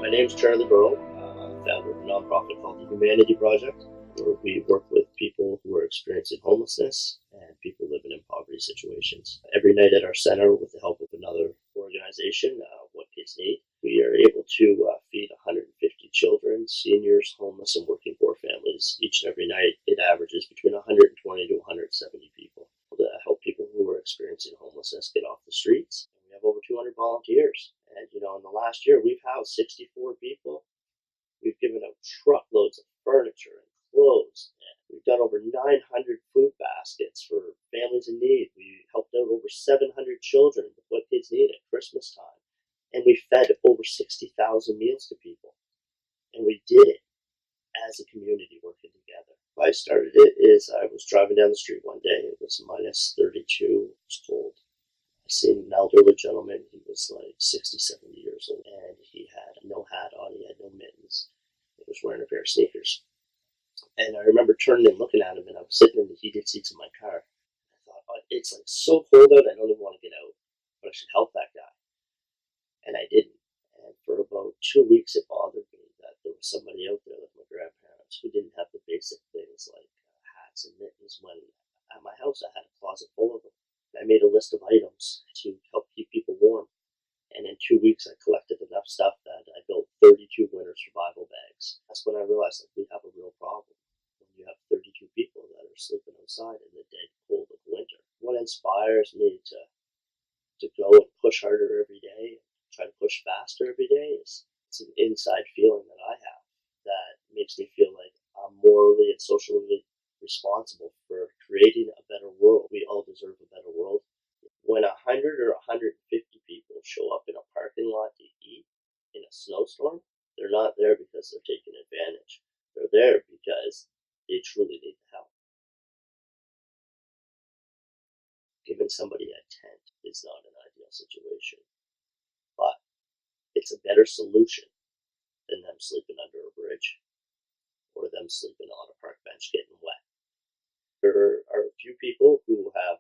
My name's Charlie Burrow, founder of a nonprofit called the Humanity Project, where we work with people who are experiencing homelessness and people living in poverty situations. Every night at our center, with the help of another organization, What Kids Need, we are able to feed 150 children, seniors, homeless, and working poor families. Each and every night, it averages between 120 to 170 people to help people who are experiencing homelessness get off the streets. We have over 200 volunteers. And, in the last year, we've housed 64 people. We've given out truckloads of furniture and clothes. And we've done over 900 food baskets for families in need. We helped out over 700 children with What Kids Need at Christmas time. And we fed over 60,000 meals to people. And we did it as a community working together. Why I started it is I was driving down the street one day. It was minus 32. It was cold. I seen an elderly gentleman. He was like 60, 70 years old, and he had no hat on. He had no mittens. He was wearing a pair of sneakers. And I remember turning and looking at him, and I was sitting in the heated seats of my car. I thought, it's like so cold out, I don't even want to get out, but I should help that guy. And I didn't. And for about 2 weeks, it bothered me that there was somebody out there, like my grandparents, who didn't have the basic things like hats and mittens, when at my house I had a closet full of them. I made a list of items to help keep people warm. And in 2 weeks, I collected enough stuff that I built 32 winter survival bags. That's when I realized that we have a real problem. When you have 32 people that are sleeping outside in the dead cold of winter. What inspires me to go and push harder every day, try to push faster every day, is it's an inside feeling that I have that makes me feel like I'm morally and socially responsible for creating a better world. We all deserve a better world. When 100 or 150 people show up in a parking lot to eat in a snowstorm, they're not there because they're taking advantage. They're there because they truly need the help. Giving somebody a tent is not an ideal situation, but it's a better solution than them sleeping under a bridge or them sleeping on a park bench getting wet. There are a few people who have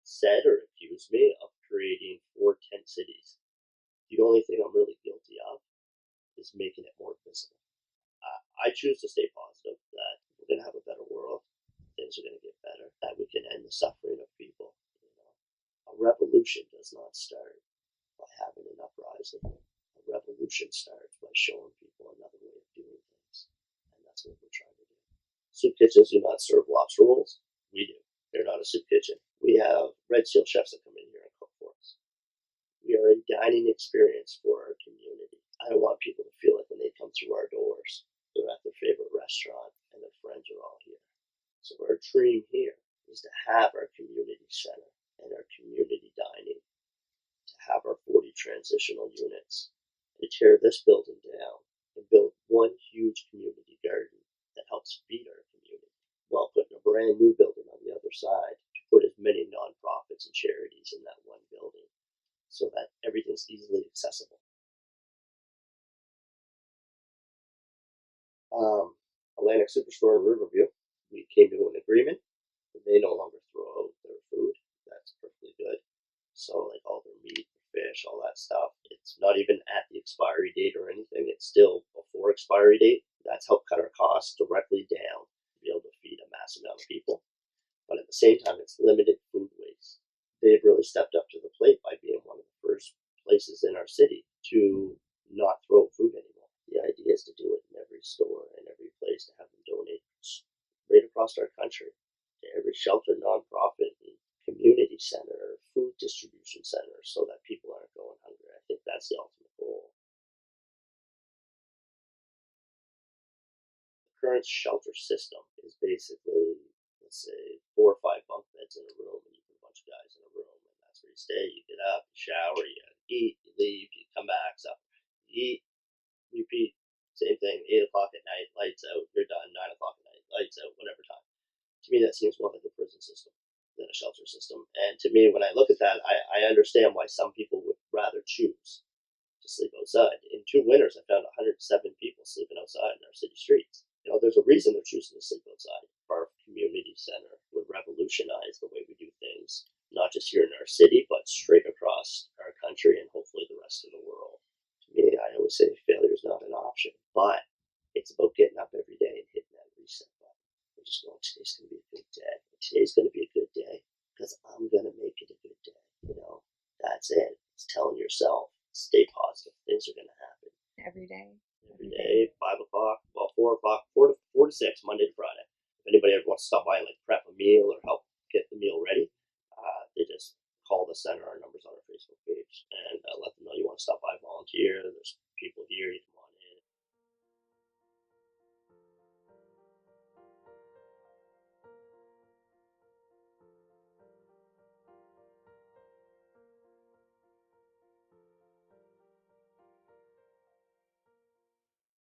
said or accused me of creating 4 tent cities. The only thing I'm really guilty of is making it more visible. I choose to stay positive that we're going to have a better world. Things are going to get better. That we can end the suffering of people. A revolution does not start by having an uprising. A revolution starts by showing people another way of doing things. And that's what we're trying to do. Soup kitchens do not serve lobster rolls. We do. They're not a soup kitchen. We have Red Seal chefs that come in here and cook for us. We are a dining experience for our community. I don't want people to feel like when they come through our doors, they're at their favorite restaurant and their friends are all here. So our dream here is to have our community center and our community dining, to have our 40 transitional units, to tear this building down and build one huge community garden that helps feed our community, while putting a brand new building on the other side to put as many nonprofits and charities in that one building so that everything's easily accessible. Atlantic Superstore in Riverview, we came to an agreement that they no longer throw out their food. That's perfectly good. So like all their meat, fish, all that stuff, it's not even at the expiry date or anything. It's still before expiry date. That's helped cut our costs directly down to be able to feed a massive amount of people. But at the same time, it's limited food waste. They've really stepped up to the plate by being one of the first places in our city to not throw food anymore. The idea is to do it in every store and every place, to have them donate right across our country to every shelter, nonprofit, and community center, food distribution center, so that people aren't going hungry. I think that's the ultimate goal. The current shelter system is basically, let's say, 4 or 5 bunk beds in a room, and you put a bunch of guys in a room, and that's where you stay. You get up, you shower, you eat, you leave, you come back, so you eat, repeat, same thing, 8 o'clock at night, lights out, you're done, 9 o'clock at night, lights out, whatever time. To me, that seems more like a prison system than a shelter system. And to me, when I look at that, I understand why some people would rather choose to sleep outside. In 2 winters, I found 107 people sleeping outside in our city streets. There's a reason they're choosing to sleep outside. Our community center would revolutionize the way we do things, not just here in our city, but straight across our country and hopefully the rest of the world. To me, I always say failure is not an But it's about getting up every day and hitting that reset button. And just going, today's going to be a good day. Today's going to be a good day because I'm going to make it a good day. That's it. It's telling yourself, stay positive. Things are going to happen. Every day. Every day, 5 o'clock, well, 4 o'clock, 4 to 6, Monday to